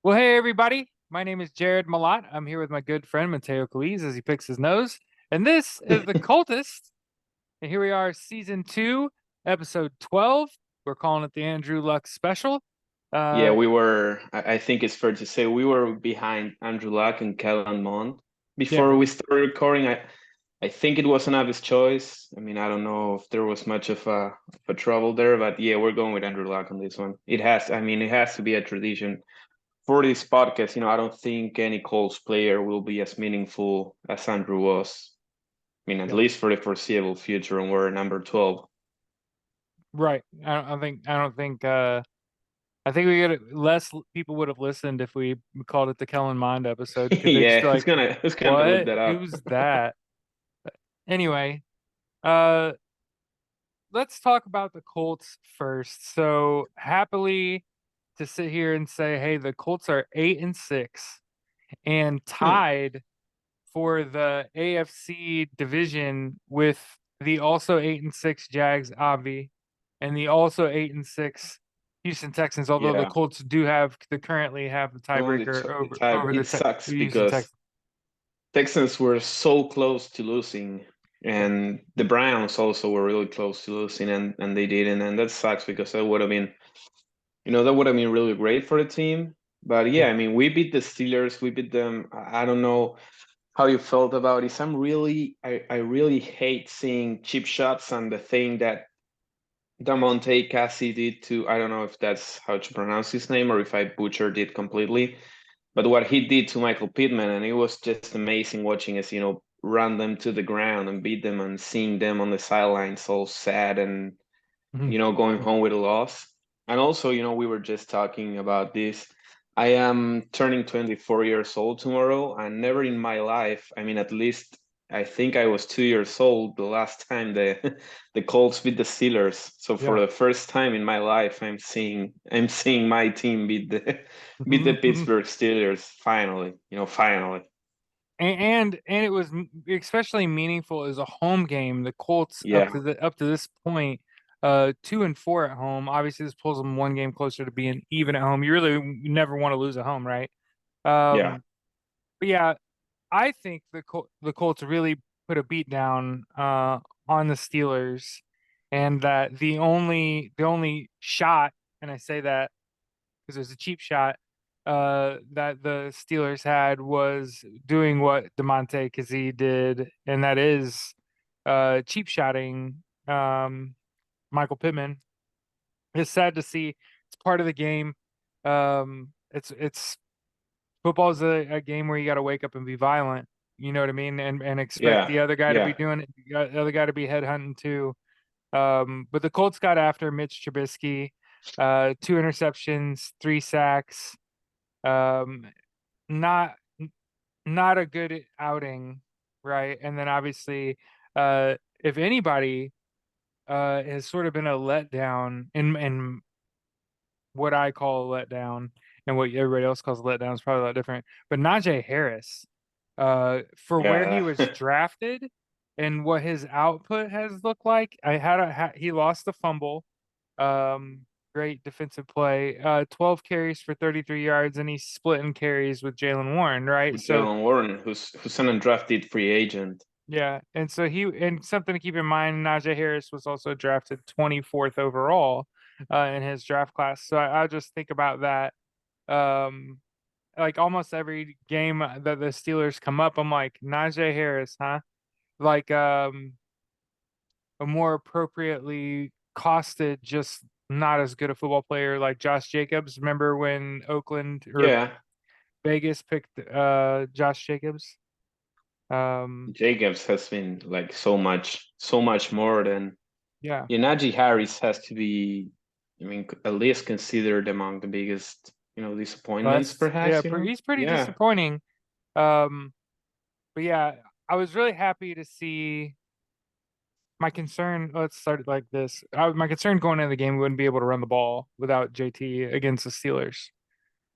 Well, hey everybody. My name is Jared Malott. I'm here with my good friend Mateo as he picks his nose. And this is the Coltist. And here we are, season 2, episode 12. We're calling it the Andrew Luck special. Yeah, Uh we were. I think it's fair to say we were behind Andrew Luck and Kellen Mond yeah. before we started recording. I think it was an obvious choice. I mean, I don't know if there was much of a trouble there, but yeah, we're going with Andrew Luck on this one. It has. I mean, it has to be a tradition for this podcast. I don't think any Colts player will be as meaningful as Andrew was. I mean, at Yeah. least for the foreseeable future, and we're number 12. Right. I think we get less people would have listened if we called it the Kellen Mond episode because they'd just Yeah, be like, who's gonna look "What? that up? Who's that?" Anyway, uh let's talk about the Colts first. So happily to sit here and say, hey, the Colts are 8-6 and Hmm. tied for the AFC division with the also 8-6 Jags, Avi, and the also 8-6 Houston Texans. Although the Yeah. Colts currently have the No, the, tiebreaker the over type over the it sucks Houston because Texans. Texans were so close to losing, Yeah. and the Browns also were really close to losing, and they didn't, and that sucks because that would have been really great for the team. But yeah, Yeah. I mean, we beat the Steelers, we beat them. I don't know how you felt about it. I really hate seeing cheap shots on the thing that Damonte Cassie did to. I don't know if that's how to pronounce his name or if I butchered it completely, but what he did to Michael Pittman, and it was just amazing watching us, run them to the ground and beat them and seeing them on the sidelines all sad and, going home with a loss. And also, we were just talking about this. I am turning 24 years old tomorrow, and never in my life, I mean, at least I think I was 2 years old the last time the the Colts beat the Steelers. So for Yeah. the first time in my life, I'm seeing my team beat the Pittsburgh Steelers finally. Finally. And it was especially meaningful as a home game. The Colts Yeah, up to this point, 2-4 at home. Obviously, this pulls them one game closer to being even at home. You really never want to lose at home, right? yeah, But yeah, I think the Colts really put a beat down on the Steelers, and that the only shot, and I say that because it was a cheap shot that the Steelers had was doing what Damonte Kazee did, and that is cheap shotting Michael Pittman. It's sad to see. It's part of the game. It's football is a game where you got to wake up and be violent. You know what I mean, and expect yeah, the other guy to be yeah, doing it, the other guy to be headhunting too. But the Colts got after Mitch Trubisky, 2 interceptions, 3 sacks. Um, not not a good outing, right? And then obviously, if anybody has sort of been a letdown in what I call a letdown and what everybody else calls a letdown is probably a lot different. But Najee Harris, for where he yeah. was drafted and what his output has looked like, he lost the fumble. Um, Great defensive play. 12 carries for 33 yards, and he's splitting carries with Jalen Warren, right? With So Jalen Warren, who's an undrafted free agent. yeah, and so and something to keep in mind, Najee Harris was also drafted 24th overall in his draft class. So I just think about that. Um, like almost every game that the Steelers come up, I'm like, Najee Harris, huh? Like a more appropriately costed, just not as good a football player like Josh Jacobs. Remember when Oakland or Yeah, Vegas picked Josh Jacobs? Um, Jacobs has been like so much more than. yeah. Yeah, Najee Harris has to be, I mean, at least considered among the biggest, disappointments, That's yeah, perhaps. he's pretty Yeah, disappointing. Um, but yeah, I was really happy to see my concern. Let's start it like this. My concern going into the game, we wouldn't be able to run the ball without JT against the Steelers.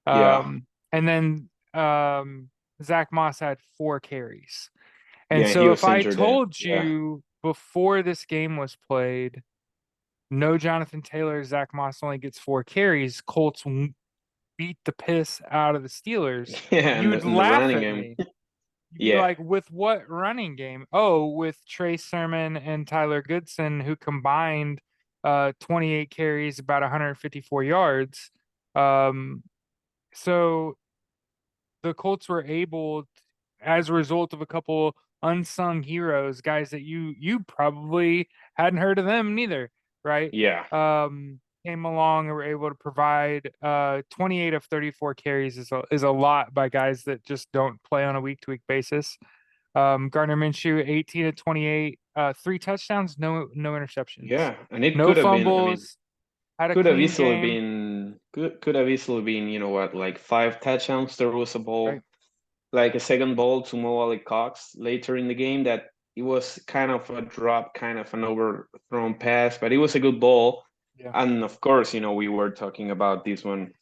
yeah, And then Zach Moss had 4 carries. And yeah. He so if was I injured. told Yeah, you before this game was played, no Jonathan Taylor, Zach Moss only gets 4 carries, Colts beat the piss out of the Steelers, Yeah, you'd and the laugh running at game. me. You'd be Yeah, like, with what running game? Oh, with Trey Sermon and Tyler Goodson, who combined 28 carries, about 154 yards. Um, so the Colts were able, as a result of a couple unsung heroes, guys that you probably hadn't heard of them neither, right? yeah, Came along and were able to provide 28 of 34 carries is a lot by guys that just don't play on a week to week basis. Gardner Minshew, 18 to 28, three touchdowns, no interceptions, yeah. And it no could have been. I mean, fumbles, had a clean game, could have easily been, you know what, like 5 touchdowns. There was a right? ball, like a second ball to Mo Ali Cox later in the game that it was kind of a drop, kind of an overthrown pass, but it was a good ball. Yeah, And of course, you know, we were talking about this one,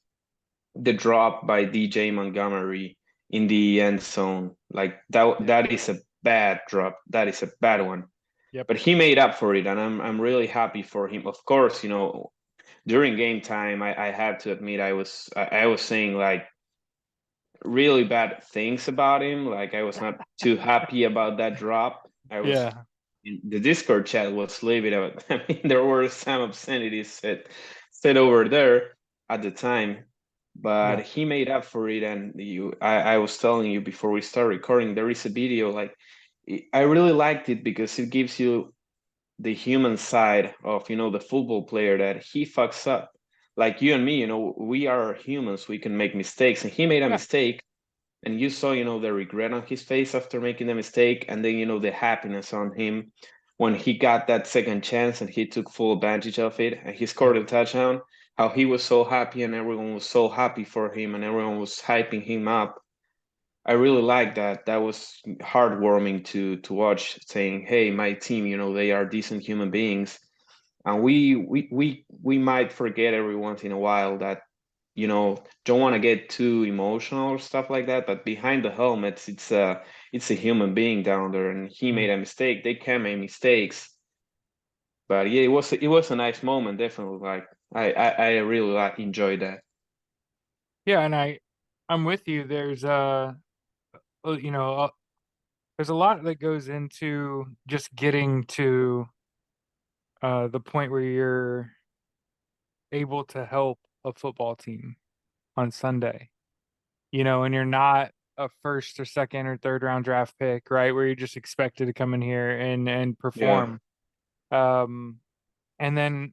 the drop by DJ Montgomery in the end zone. Like that yeah, that is a bad drop. That is a bad one. yep, But he made up for it, and I'm really happy for him. Of course, you know, during game time, I have to admit I was saying like really bad things about him. Like I was not too happy about that drop. I was yeah, the Discord chat was livid about. I mean, there were some obscenities said over there at the time, but yeah, he made up for it. And I was telling you before we start recording, there is a video like I really liked it because it gives you the human side of, you know, the football player, that he fucks up like you and me. You know, we are humans, we can make mistakes, and he made a yeah, mistake, and you saw, you know, the regret on his face after making the mistake, and then, you know, the happiness on him when he got that second chance and he took full advantage of it and he scored yep. a touchdown. How he was so happy and everyone was so happy for him and everyone was hyping him up. I really like that. That was heartwarming to watch, saying, "Hey, my team, you know, they are decent human beings." And we might forget every once in a while that, you know, don't want to get too emotional or stuff like that, but behind the helmets, it's a human being down there, and he Mm. made a mistake. They can make mistakes, but yeah, it was a nice moment, definitely. Like I really like enjoyed that. Yeah, and I'm with you. There's you know, there's a lot that goes into just getting to the point where you're able to help a football team on Sunday. You know, and you're not a first or second or third round draft pick, right? Where you're just expected to come in here and Yeah, perform. Um, and then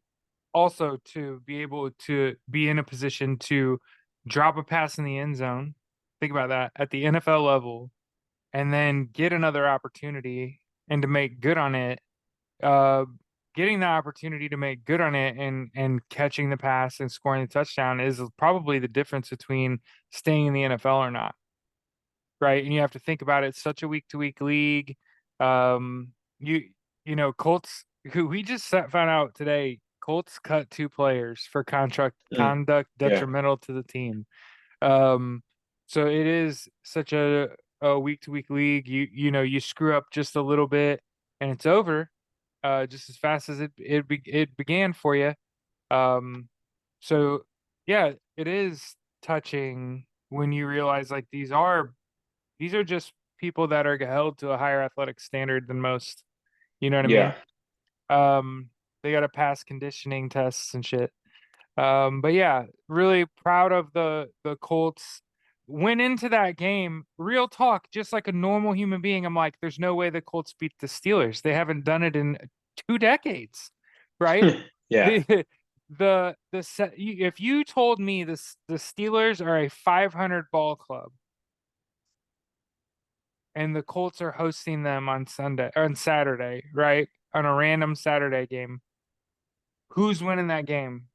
also to be able to be in a position to drop a pass in the end zone. Think about that at the NFL level, and then get another opportunity and to make good on it. Uh, Getting the opportunity to make good on it and catching the pass and scoring the touchdown is probably the difference between staying in the NFL or not, right? And you have to think about it. It's such a week to week league. Um, you you know, Colts, who we just found out today, Colts cut two players for contract mm, conduct yeah, detrimental to the team. Um, so it is such a week to week league. You know, you screw up just a little bit and it's over. Just as fast as it began for you. Um, so yeah, it is touching when you realize like these are just people that are held to a higher athletic standard than most. You know what I yeah. mean? They got to pass conditioning tests and shit. But yeah, really proud of the Colts. Went into that game, real talk, just like a normal human being. I'm like, there's no way the Colts beat the Steelers. They haven't done it in 2 decades, right? Yeah, The if you told me the Steelers are a 500 ball club and the Colts are hosting them on Sunday or on Saturday, right? On a random Saturday game. Who's winning that game?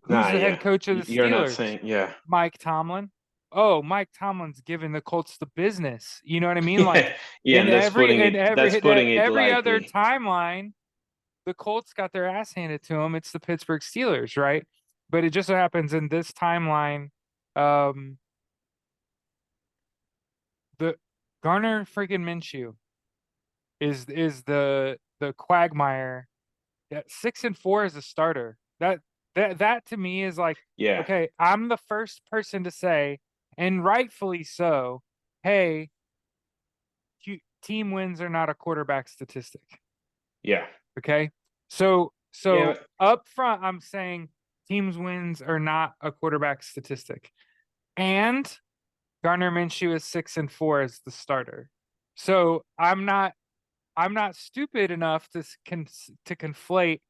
Who's nah, the head yeah. coach of the You're not Steelers? saying, yeah. Mike Tomlin. Oh, Mike Tomlin's giving the Colts the business. You know what I mean? Like Yeah, yeah, and that's putting it every other lightly. timeline, the Colts got their ass handed to them. It's the Pittsburgh Steelers, right? But it just so happens in this timeline, um, the Garner freaking Minshew is the quagmire. That 6-4 as a starter. That to me is like, Yeah, okay, I'm the first person to say, and rightfully so, hey, team wins are not a quarterback statistic. yeah, Okay. So yeah, up front, I'm saying teams wins are not a quarterback statistic. And Gardner Minshew is 6-4 as the starter. So I'm not stupid enough to conflate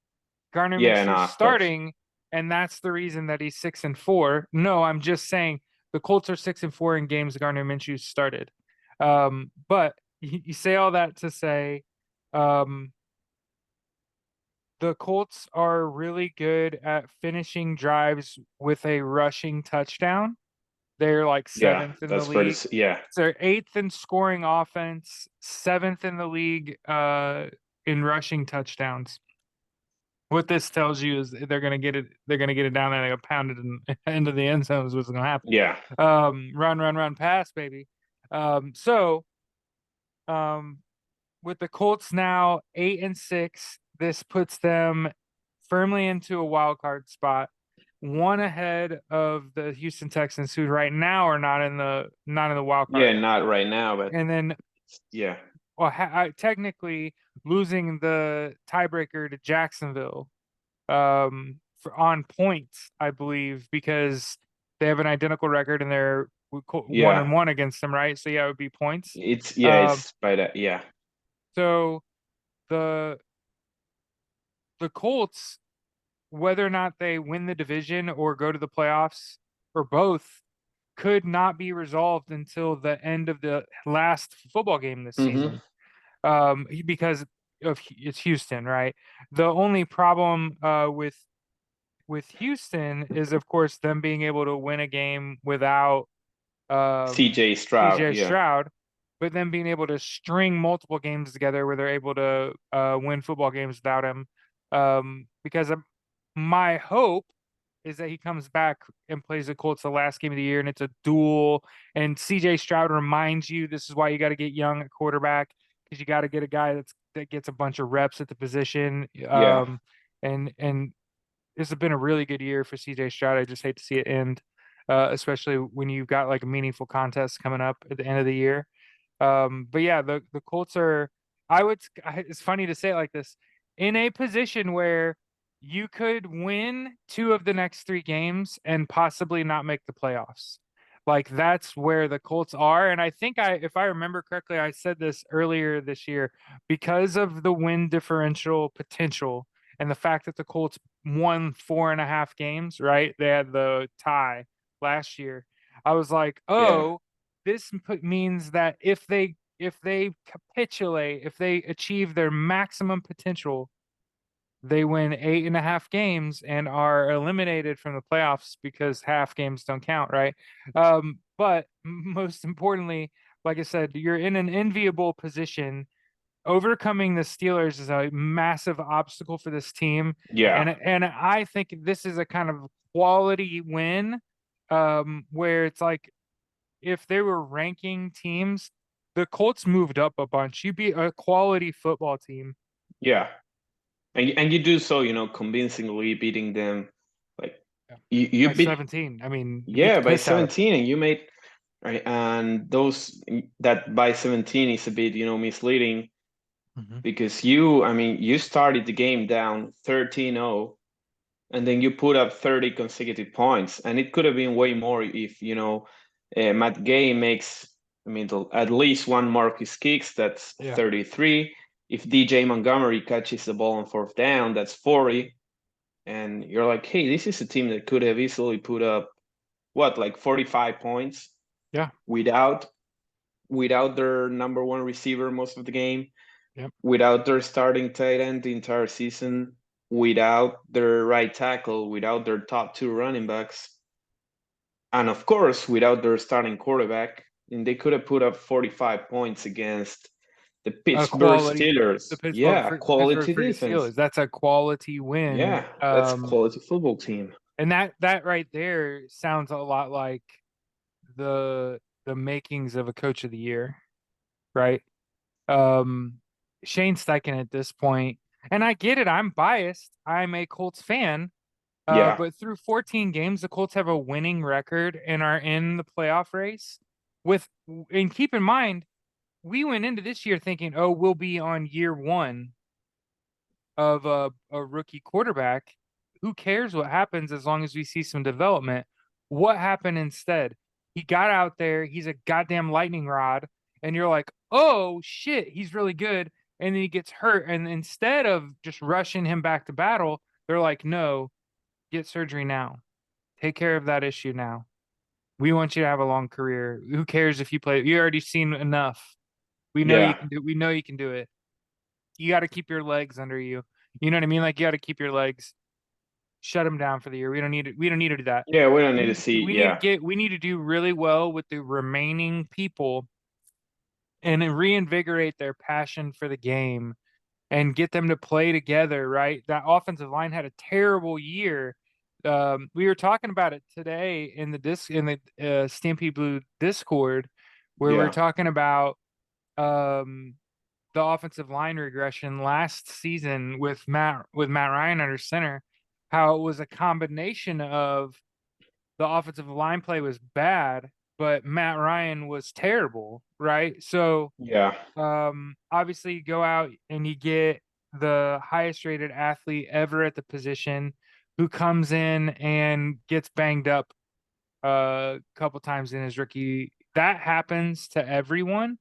Gardner yeah. Minshew No, of course. starting, and that's the reason that he's 6-4. No, I'm just saying the Colts are 6-4 in games Gardner Minshew started. But you say all that to say, um, the Colts are really good at finishing drives with a rushing touchdown. They're like Yeah, seventh in the that's pretty. league. Yeah, So they're eighth in scoring offense, seventh in the league in rushing touchdowns. What this tells you is they're gonna get it. They're gonna get it down there. They're gonna pound it into the end zone. Is what's gonna happen. yeah, Run, pass, baby. So um, with the Colts now 8-6, this puts them firmly into a wild card spot, one ahead of the Houston Texans, who right now are not in the wild yeah. card. Not right now, but And then, yeah, well, technically losing the tiebreaker to Jacksonville on points, I believe, because they have an identical record and they're one yeah. and one against them, right? So yeah, it would be points. Um, It's by that. Yeah, so the the Colts, whether or not they win the division or go to the playoffs or both, could not be resolved until the end of the last football game this mm-hmm. season. Because it's Houston, right? The only problem with Houston is, of course, them being able to win a game without CJ Stroud. CJ Yeah, Stroud, but then being able to string multiple games together where they're able to win football games without him. Because my hope is that he comes back and plays the Colts the last game of the year, and it's a duel. And CJ Stroud reminds you this is why you got to get young at quarterback, because you got to get a guy that gets a bunch of reps at the position. yeah, And this has been a really good year for CJ Stroud. I just hate to see it end, especially when you've got like a meaningful contest coming up at the end of the year. But yeah, the Colts are. It's funny to say it like this, in a position where you could win two of the next three games and possibly not make the playoffs. Like that's where the Colts are. And I think if I remember correctly, I said this earlier this year, because of the win differential potential and the fact that the Colts won 4.5 games, right? They had the tie last year. I was like, yeah, oh, this means that if they capitulate, if they achieve their maximum potential, they win 8.5 games and are eliminated from the playoffs because half games don't count, right? But most importantly, like I said, you're in an enviable position. Overcoming the Steelers is a massive obstacle for this team, yeah, and I think this is a kind of quality win, where it's like if they were ranking teams, the Colts moved up a bunch. You beat a quality football team. yeah. And you do so, convincingly beating them. Like Yeah. you By beat, 17. I mean, you beat yeah, the by piss out of them. 17, and you made right. And those that by 17 is a bit, misleading Mhm. because I mean, you started the game down 13-0, and then you put up 30 consecutive points, and it could have been way more if Matt Gay makes, I mean, at least one Marcus kicks, that's Yeah. 33. If DJ Montgomery catches the ball on fourth down, that's 40. And you're like, hey, this is a team that could have easily put up what, like 45 points Yeah. without their number one receiver most of the game, Yep. without their starting tight end the entire season, without their right tackle, without their top two running backs, and of course without their starting quarterback. And they could have put up 45 points against the A Pittsburgh quality Steelers. Yeah, Pittsburgh quality free defense. Steelers. That's a quality win. Yeah, that's a quality football team. And that right there sounds a lot like the makings of a coach of the year, right? Um, Shane Steichen at this point, and I get it. I'm biased. I'm a Colts fan, Yeah. But through 14 games, the Colts have a winning record and are in the playoff race. And keep in mind, we went into this year thinking, oh, we'll be on year one of a rookie quarterback. Who cares what happens as long as we see some development? What happened instead? He got out there, he's a goddamn lightning rod, and you're like, oh shit, he's really good. And then he gets hurt. And instead of just rushing him back to battle, they're like, no, get surgery now. Take care of that issue now. We want you to have a long career. Who cares if you play? You already seen enough. We know you Yeah. can do. We know you can do it. You got to keep your legs under you. You know what I mean? Like you got to keep your legs. Shut them down for the year. We don't need it. We don't need to do that. Yeah, we don't need We to need, see. we need to Yeah. get. We need to do really well with the remaining people and then reinvigorate their passion for the game and get them to play together, right? That offensive line had a terrible year. We were talking about it today in the Stampede Blue Discord, where we are Yeah. talking about um, the offensive line regression last season with Matt Ryan under center, how it was a combination of the offensive line play was bad, but Matt Ryan was terrible, right? So Yeah. obviously you go out and you get the highest rated athlete ever at the position who comes in and gets banged up a couple times in his rookie. That happens to everyone.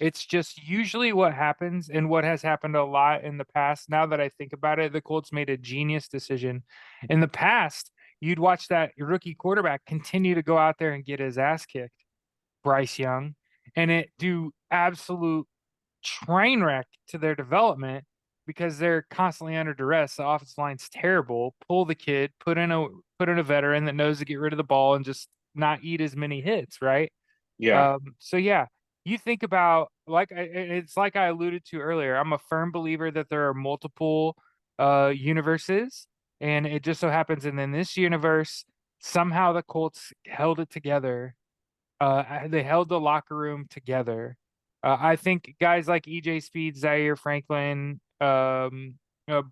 It's just usually what happens and what has happened a lot in the past. Now that I think about it, the Colts made a genius decision. In the past, you'd watch that rookie quarterback continue to go out there and get his ass kicked, Bryce Young, and it do absolute train wreck to their development because they're constantly under duress. The offensive line's terrible. Pull the kid, put in a veteran that knows to get rid of the ball and just not eat as many hits, right? Yeah. So yeah, you think about it's like I alluded to earlier. I'm a firm believer that there are multiple universes, and it just so happens, and in this universe, somehow the Colts held it together. They held the locker room together. I think guys like EJ Speed, Zaire Franklin, DeForest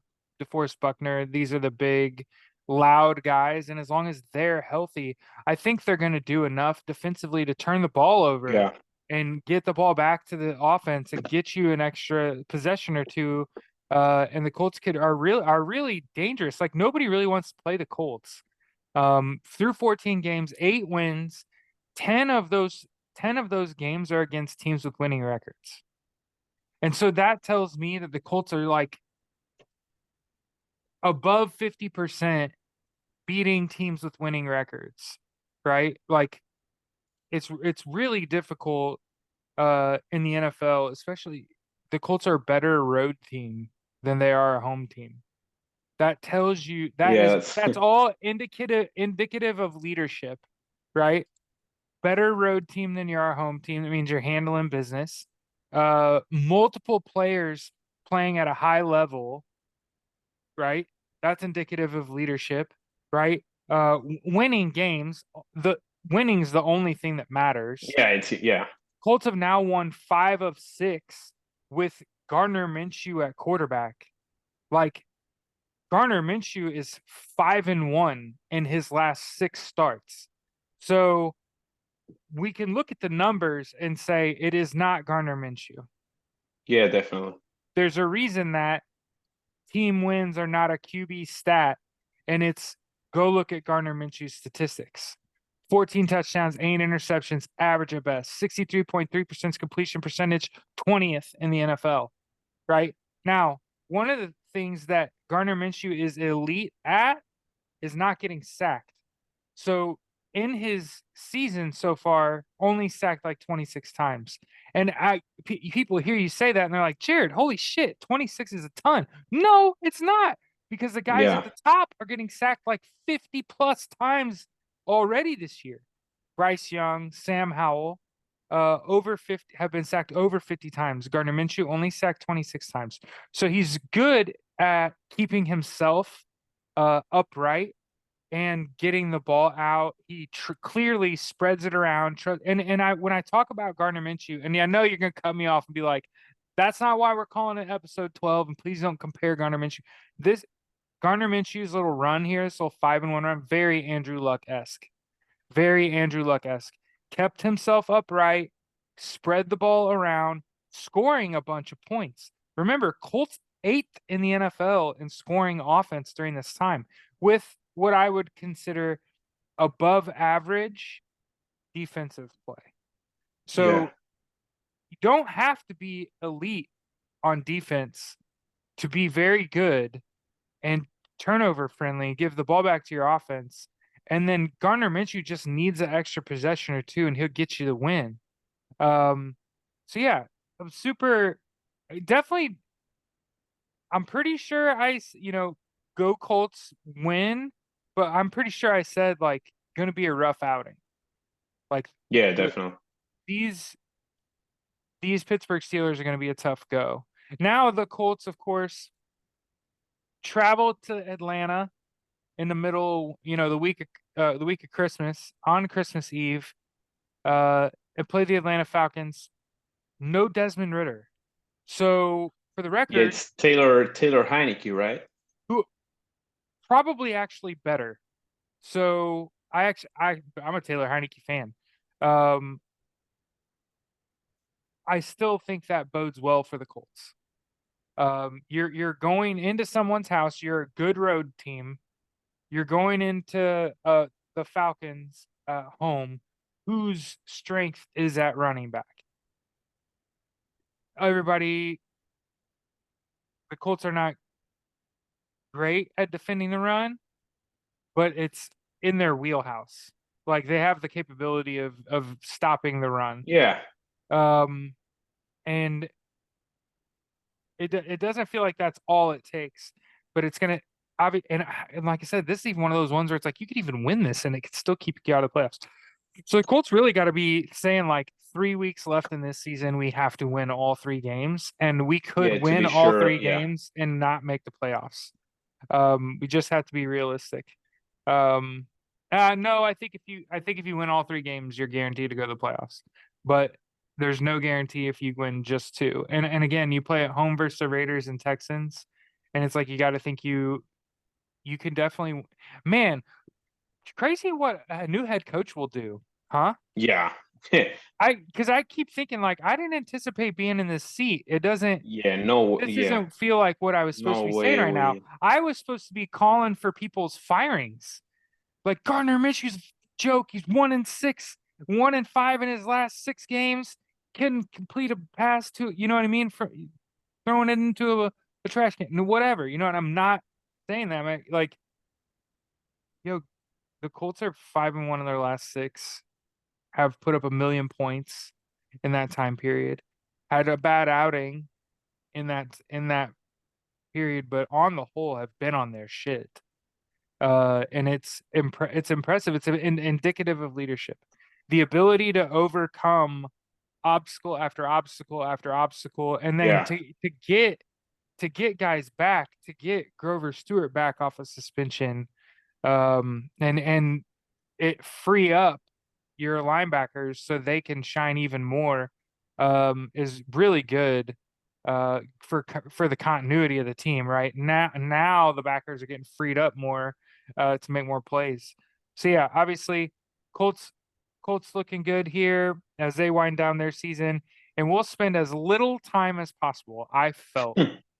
Buckner, these are the big, loud guys. And as long as they're healthy, I think they're going to do enough defensively to turn the ball over Yeah. and get the ball back to the offense and get you an extra possession or two. And the Colts are really dangerous. Like nobody really wants to play the Colts. Through 14 games, 8 wins, 10 of those 10 of those games are against teams with winning records. And so that tells me that the Colts are like above 50% beating teams with winning records, right? Like it's really difficult in the NFL, especially the Colts are a better road team than they are a home team. That tells you Yeah. That's that's all indicative of leadership, right? Better road team than you are a home team. That means you're handling business. Multiple players playing at a high level, right? That's indicative of leadership, right? Winning games, the winning's the only thing that matters. yeah. It's yeah. Colts have now won 5 of 6 with Gardner Minshew at quarterback. Like Gardner Minshew is 5-1 in his last 6 starts. So we can look at the numbers and say it is not Gardner Minshew. Yeah. Definitely. There's a reason that team wins are not a QB stat, and it's go look at Gardner Minshew's statistics. 14 touchdowns, 8 interceptions, average at best. 63.3% completion percentage, 20th in the NFL, right? Now, one of the things that Gardner Minshew is elite at is not getting sacked. So in his season so far, only sacked like 26 times. And people hear you say that and they're like, Jared, holy shit, 26 is a ton. No, it's not, because the guys at Yeah. the top are getting sacked like 50 plus times already this year. Bryce Young, Sam Howell, over 50 have been sacked over 50 times. Gardner Minshew only sacked 26 times. So he's good at keeping himself upright and getting the ball out. He clearly spreads it around. And I when I talk about Gardner Minshew, and I know you're gonna cut me off and be like, "That's not why we're calling it episode 12." And please don't compare Gardner Minshew. This Gardner Minshew's little run here, this little 5-1 run, very Andrew Luck-esque. Very Andrew Luck-esque. Kept himself upright, spread the ball around, scoring a bunch of points. Remember, Colts 8th in the NFL in scoring offense during this time with what I would consider above average defensive play. Yeah. So you don't have to be elite on defense to be very good and turnover friendly, give the ball back to your offense. And then Gardner Minshew just needs an extra possession or two, and he'll get you the win. So yeah, I'm super definitely. I'm pretty sure go Colts win, but I'm pretty sure I said like going to be a rough outing. Like Yeah, the, definitely. these these Pittsburgh Steelers are going to be a tough go. Now the Colts, of course, travel to Atlanta in the middle, the week of Christmas on Christmas Eve, and play the Atlanta Falcons. No Desmond Ritter. So for the Yeah, record, it's Taylor Heineke, right? who probably actually better. So I'm a Taylor Heineke fan. Um, I still think that bodes well for the Colts. You're going into someone's house. You're a good road team. You're going into the Falcons home, whose strength is at running back. Everybody, the Colts are not great at defending the run, but it's in their wheelhouse. Like they have the capability of stopping the run. Yeah. Um, and it doesn't feel like that's all it takes, but it's gonna and like I said, this is even one of those ones where it's like you could even win this and it could still keep you out of the playoffs. So the Colts really got to be saying like 3 weeks left in this season, we have to win all three games, and we could Yeah, to win be all sure. three Yeah. games and not make the playoffs. We just have to be realistic. Um, no, I think if you win all three games, you're guaranteed to go to the playoffs. But there's no guarantee if you win just two. And again, you play at home versus the Raiders and Texans, and it's like you got to think you can definitely, man, crazy what a new head coach will do, huh? Yeah. Because I keep thinking like I didn't anticipate being in this seat. It doesn't. Yeah, no, This yeah. doesn't feel like what I was supposed to No be saying way right now. we I was supposed to be calling for people's firings. Like Gardner Minshew's a joke. He's 1-6, 1-5 in his last 6 games. Couldn't complete a pass to, you know what I mean? For throwing it into a trash can, whatever. You know, and I'm not saying that. Like, yo, the Colts are 5-1 in their last 6. Have put up 1,000,000 points in that time period. Had a bad outing in that period, but on the whole have been on their shit. And it's impressive. It's indicative of leadership. The ability to overcome obstacle after obstacle after obstacle, and then yeah. to get guys back, to get Grover Stewart back off of suspension, and it free up your linebackers so they can shine even more, is really good for the continuity of the team. Right now, the backers are getting freed up more to make more plays. So yeah, obviously, Colts Colts looking good here as they wind down their season, and we'll spend as little time as possible. I felt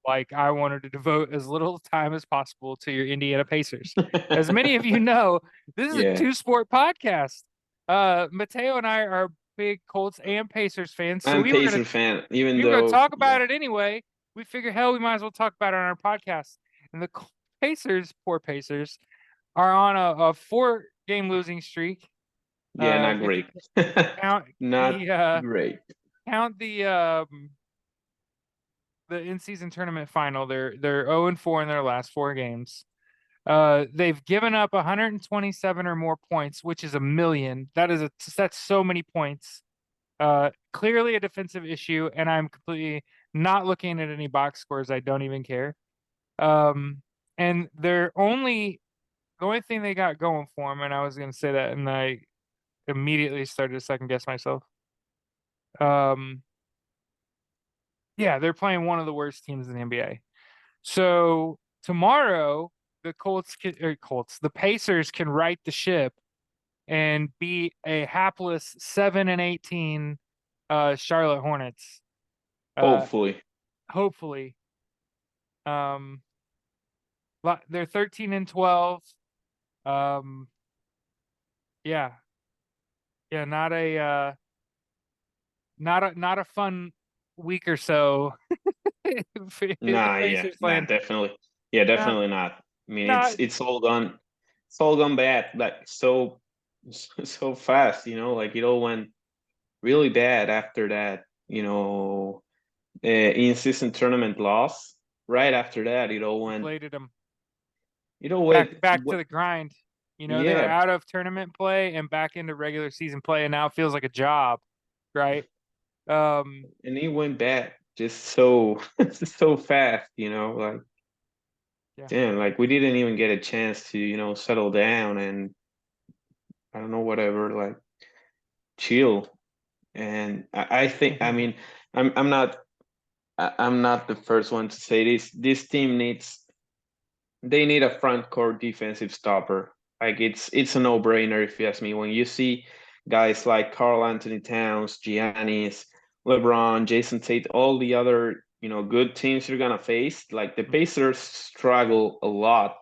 like I wanted to devote as little time as possible to your Indiana Pacers. As many of you know, this is a Yeah. two-sport podcast. Mateo and I are big Colts and Pacers fans, so I'm Pacer fan, even we were gonna though talk yeah. about it anyway. We figured, hell, we might as well talk about it on our podcast. And the Pacers, poor Pacers, are on a 4-game losing streak. Yeah, not If you great. count Not the great. count the in-season tournament final, they're 0-4 in their last 4 games. They've given up 127 or more points, which is a million. That's so many points. Clearly a defensive issue, and I'm completely not looking at any box scores. I don't even care. And the only thing they got going for them, and I was going to say that, and I immediately started to second guess myself. Um, yeah, they're playing one of the worst teams in the NBA. So tomorrow the Pacers can right the ship and beat a hapless 7-18 Charlotte Hornets. Uh, Hopefully. hopefully. Um, they're 13-12. Um, yeah, yeah, not a fun week or so in Nah, yeah, Pacers nah, land. definitely. Yeah, Not definitely not. I mean, not it's all gone. It's all gone bad, like so fast. Like it all went really bad after that. In-season tournament loss. Right after that, it all went. deflated them It all back to went. the grind. They were Yeah, out of tournament play and back into regular season play, and now it feels like a job, right? Um, and it went bad just so so fast. Like yeah. damn, like we didn't even get a chance to settle down and I don't know whatever like chill. And I think, I mean, I'm not I'm not the first one to say this. This team they need a front court defensive stopper. Like it's a no-brainer if you ask me. When you see guys like Carl Anthony Towns, Giannis, LeBron, Jason Tate, all the other, good teams you're gonna face, like the Pacers struggle a lot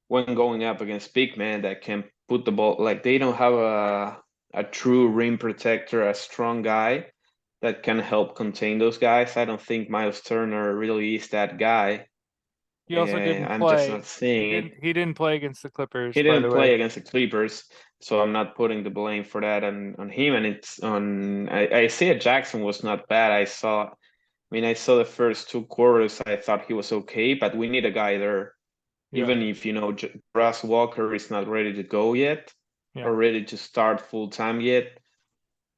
when going up against big men that can put the ball, like they don't have a true rim protector, a strong guy that can help contain those guys. I don't think Miles Turner really is that guy. He also didn't I'm just play. not He seeing it. didn't. He didn't play against the Clippers, He by the didn't way. play against the Clippers, so I'm not putting the blame for that on him. And it's on. I say Jackson was not bad. I saw the first two quarters. I thought he was okay, but we need a guy there. Yeah, Even if Russ Walker is not ready to go yet yeah. or ready to start full time yet,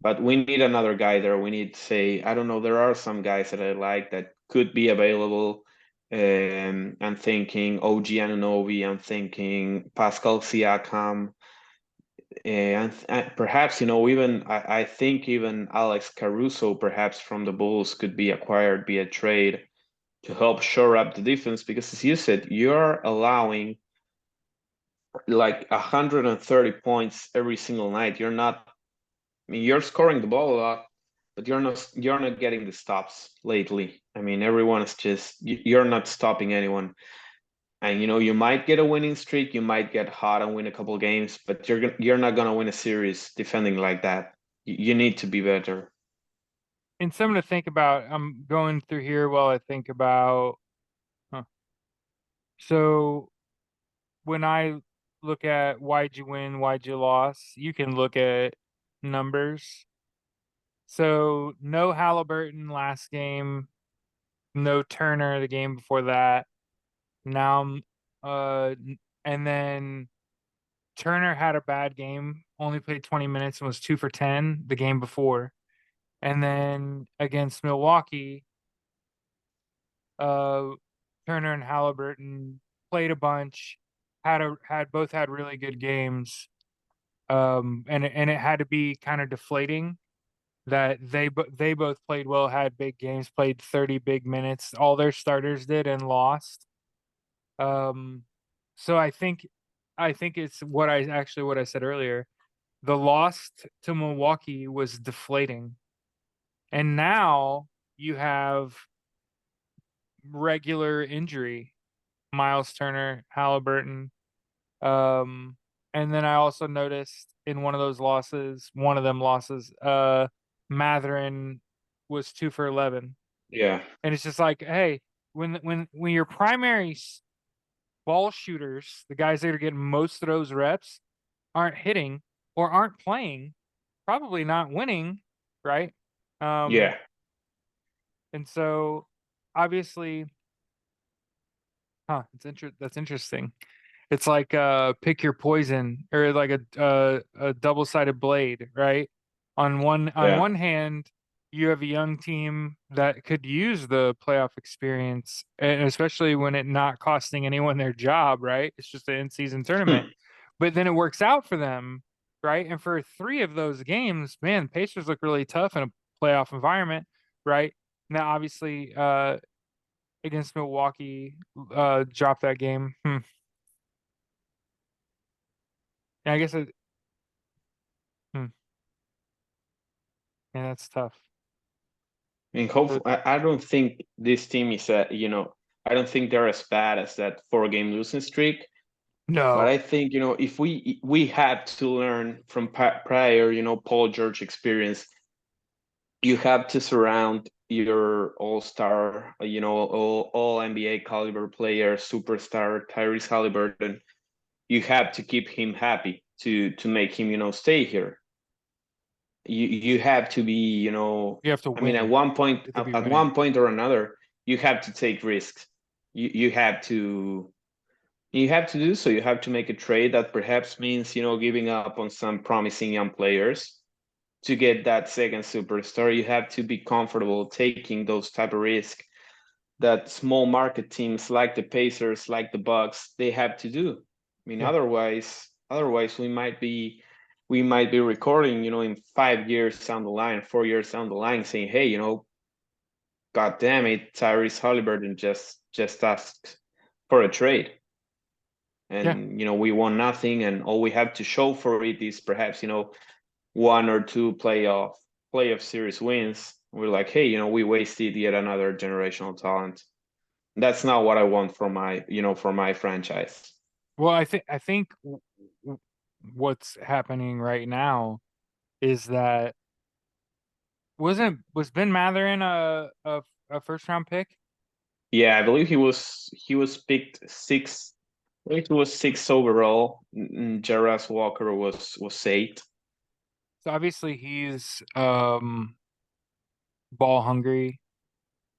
but we need another guy there. We need, say, I don't know, there are some guys that I like that could be available. I'm thinking OG Anunoby, I'm thinking Pascal Siakam, and perhaps, even I think even Alex Caruso, perhaps from the Bulls, could be acquired via trade to help shore up the defense because, as you said, you're allowing like 130 points every single night. You're scoring the ball a lot, but you're not getting the stops lately. Everyone's just you're not stopping anyone. And you might get a winning streak, you might get hot and win a couple games, but you're not gonna win a series defending like that. You need to be better. And something to think about. I'm going through here while I think about. Huh. So when I look at why'd you win, why'd you lost, you can look at numbers. So no Halliburton last game, no Turner the game before that. Now, and then Turner had a bad game, only played 20 minutes and was 2 for 10 the game before. And then against Milwaukee, uh, Turner and Halliburton played a bunch, had both had really good games. And it had to be kind of deflating that they both played well, had big games, played 30 big minutes. All their starters did and lost. Um, so I think it's what I said earlier. The loss to Milwaukee was deflating. And now you have regular injury, Miles Turner, Halliburton. Um, and then I also noticed in one of them losses, Matherin was 2 for 11. Yeah. And it's just like, hey, when your primary ball shooters, the guys that are getting most of those reps, aren't hitting or aren't playing, probably not winning, right? Um, Yeah. and so obviously, that's interesting. It's like pick your poison or like a double-sided blade, right? On Yeah. one hand, you have a young team that could use the playoff experience, and especially when it not costing anyone their job, right? It's just an in-season tournament. But then it works out for them, right? And for three of those games, man, Pacers look really tough in a playoff environment, right? Now, obviously, against Milwaukee, dropped that game. Yeah, I guess hmm, yeah, that's tough. I mean, But I don't think this team is I don't think they're as bad as that 4 game losing streak. But no, I think, if we had to learn from prior, Paul George experience, you have to surround your all-star, all NBA caliber player, superstar Tyrese Halliburton. You have to keep him happy to make him, stay here. You have to be, you have to I mean, win. You have to be at winning. one point or another, you have to take risks. You have to do so. You have to make a trade that perhaps means, giving up on some promising young players to get that second superstar. You have to be comfortable taking those type of risks that small market teams like the Pacers, like the Bucks, they have to do. I mean, Yeah, otherwise we might be recording, in 5 years down the line, 4 years down the line, saying, hey, God damn it, Tyrese Halliburton just asked for a trade. yeah. And we won nothing, and all we have to show for it is perhaps one or two playoff series wins. We're like, hey, we wasted yet another generational talent. That's not what I want for my franchise. Well, I think what's happening right now is that was Ben Matherin a first round pick? Yeah, I believe he was picked six. I believe he was six overall. Jarras Walker was eight. So obviously he's ball hungry.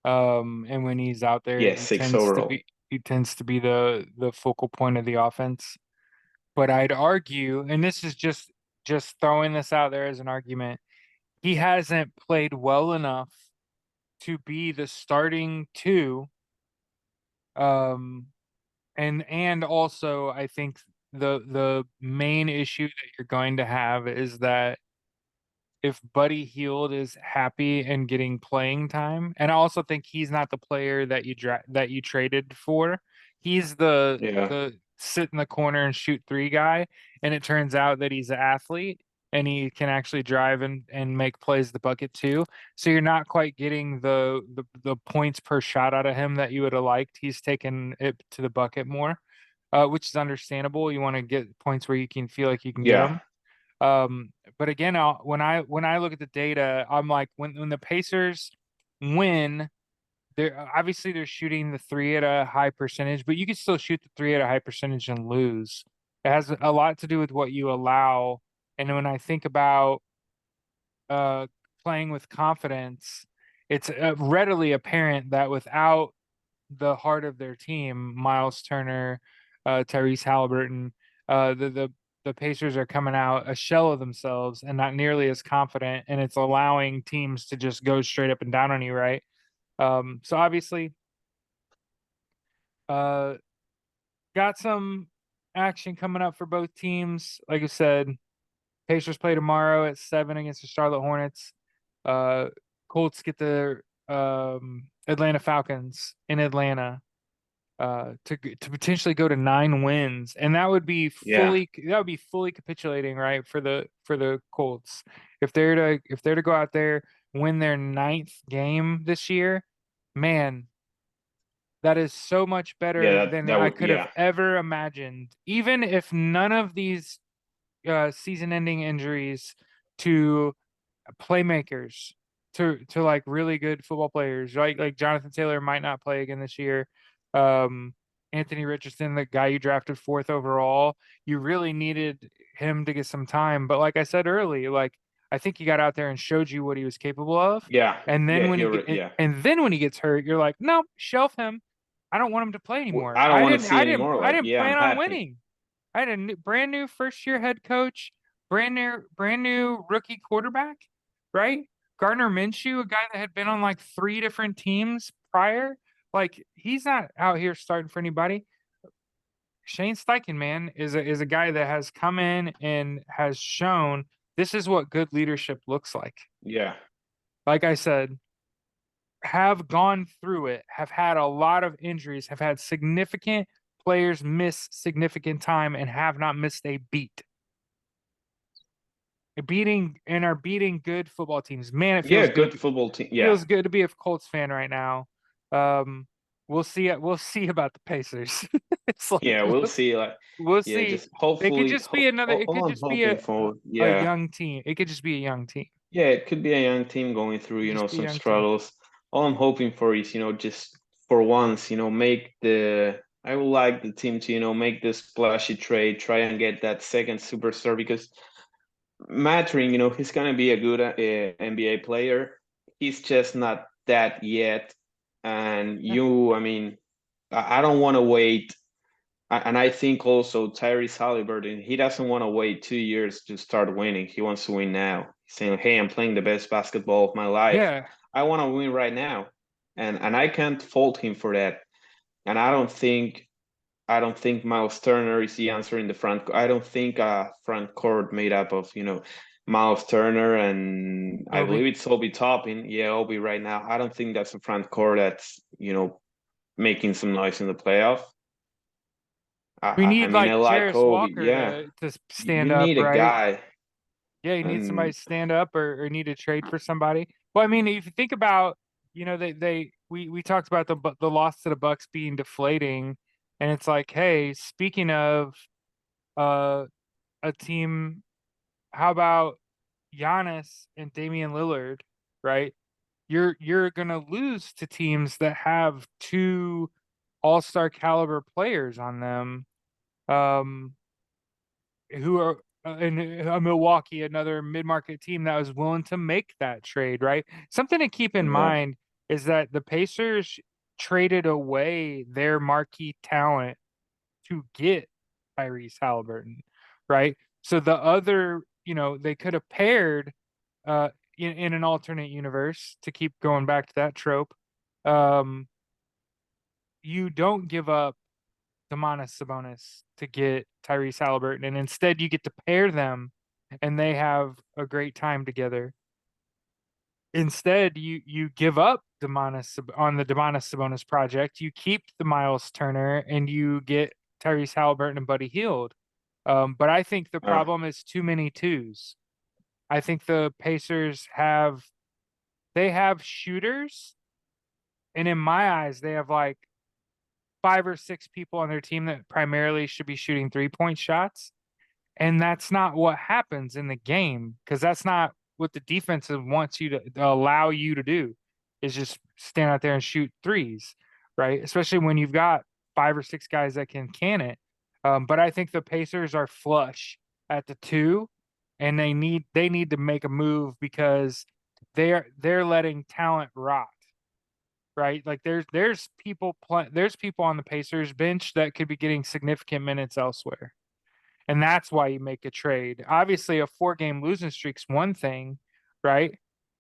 And when he's out there, Yeah, six overall. he tends to be the focal point of the offense. But I'd argue, and this is just throwing this out there as an argument, he hasn't played well enough to be the starting two. Um, and also I think the main issue that you're going to have is that if Buddy Hield is happy and getting playing time, and I also think he's not the player that you traded for. He's Yeah, the sit in the corner and shoot three guy, and it turns out that he's an athlete and he can actually drive and make plays the bucket too. So you're not quite getting the points per shot out of him that you would have liked. He's taken it to the bucket more, which is understandable. You want to get points where you can feel like you can get yeah, them. But again, when I look at the data, I'm like when the Pacers win, they're obviously they're shooting the three at a high percentage, but you can still shoot the three at a high percentage and lose. It has a lot to do with what you allow. And when I think about uh playing with confidence, it's readily apparent that without the heart of their team, Miles Turner, Tyrese Halliburton, the Pacers are coming out a shell of themselves and not nearly as confident, and it's allowing teams to just go straight up and down on you, right? So obviously, uh, got some action coming up for both teams. Like I said, Pacers play tomorrow at 7 against the Charlotte Hornets. Uh, Colts get the Atlanta Falcons in Atlanta to potentially go to 9 wins, and yeah, that would be fully capitulating, right, for the Colts if they're to go out there win their ninth game this year, man, that is so much yeah. better That than that I would could have yeah, ever imagined. Even if none of these season-ending injuries to playmakers to like really good football players, right? Like Jonathan Taylor might not play again this year. Um, Anthony Richardson, the guy you drafted fourth overall, you really needed him to get some time. But like I said early, like I think he got out there and showed you what he was capable of. yeah, And yeah. then when Yeah. and then when he gets hurt, you're like, nope, shelf him. I don't want him to play anymore. I don't want to see anymore. I Like, didn't yeah, I'm plan on happy. winning. I had a brand new first year head coach, brand new rookie quarterback, right? Gardner Minshew, a guy that had been on like three different teams prior. Like he's not out here starting for anybody. Shane Steichen, man, is a guy that has come in and has shown this is what good leadership looks like. Yeah, Like I said, have gone through it, have had a lot of injuries, have had significant players miss significant time and have not missed a beat. are beating good football teams. Man, it Yeah, feels good good. football team. Yeah, Feels good to be a Colts fan right now. Um, we'll see. We'll see about the Pacers. It's like yeah, we'll see. Like, we'll yeah, see. just They could hopefully, just be another. It all could I'm just be hoping for, a yeah, young team. It could just be a young team. yeah, it could be a young team going It through, could just be a some young team. struggles. All I'm hoping for is, just for once, make I would like the team to, make this splashy trade, try and get that second superstar because Mattering, he's gonna be a good NBA player. He's just not that yet. And Yeah. I mean, I don't want to wait. And I think also Tyrese Halliburton, he doesn't want to wait 2 years to start winning. He wants to win now. He's saying, "Hey, I'm playing the best basketball of my life. Yeah. I want to win right now," and I can't fault him for that. And I don't think Miles Turner is the answer in the front. I don't think a front court made up of Miles Turner and I Obi. believe it's Obi Toppin. Yeah, Obi right now. I don't think that's a front court that's making some noise in the playoff. I, We I I need mean I like like Jarris Obi. Walker Yeah, to you stand up, need a right? guy, Yeah, you need somebody and to stand up or need to trade for somebody. Well, I mean, if you think about, we talked about the loss to the Bucks being deflating, and it's like, hey, speaking of uh a team, how about Giannis and Damian Lillard, right? You're gonna lose to teams that have two all-star caliber players on them. Um, who are in Milwaukee, another mid-market team that was willing to make that trade, right? Something to keep in yeah, mind is that the Pacers traded away their marquee talent to get Tyrese Halliburton, right? So the other, they could have paired in an alternate universe to keep going back to that trope. Um, you don't give up Domantas Sabonis to get Tyrese Halliburton, and instead you get to pair them, and they have a great time together. Instead, you give up on the Domantas Sabonis project. You keep the Miles Turner, and you get Tyrese Halliburton and Buddy Hield. But I think the uh, problem is too many twos. I think the Pacers have shooters, and in my eyes, they have like 5 or 6 people on their team that primarily should be shooting 3-point shots. And that's not what happens in the game because that's not what the defense wants you to allow you to do is just stand out there and shoot threes, right? Especially when you've got 5 or 6 guys that can it. But I think the Pacers are flush at the two, and they need to make a move because they're letting talent rot, right? Like there's people on the Pacers bench that could be getting significant minutes elsewhere. And that's why you make a trade. Obviously, a 4-game losing streak's one thing, right?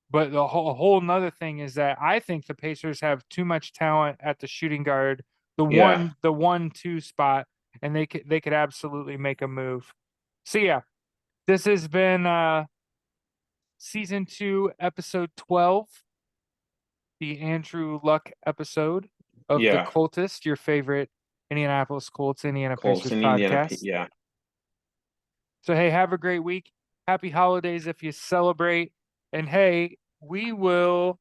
But the whole nother thing is that I think the Pacers have too much talent at the shooting guard, the yeah, one two spot, and they could absolutely make a move. So yeah, this has been season 2, episode 12, the Andrew Luck episode of the yeah. Coltist, your favorite Indianapolis Colts, Indiana Colts Pacers in Indiana. podcast. Yeah, So, hey, have a great week. Happy holidays if you celebrate. And hey, we will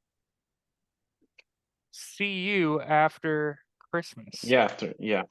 see you after Christmas. yeah. After, yeah.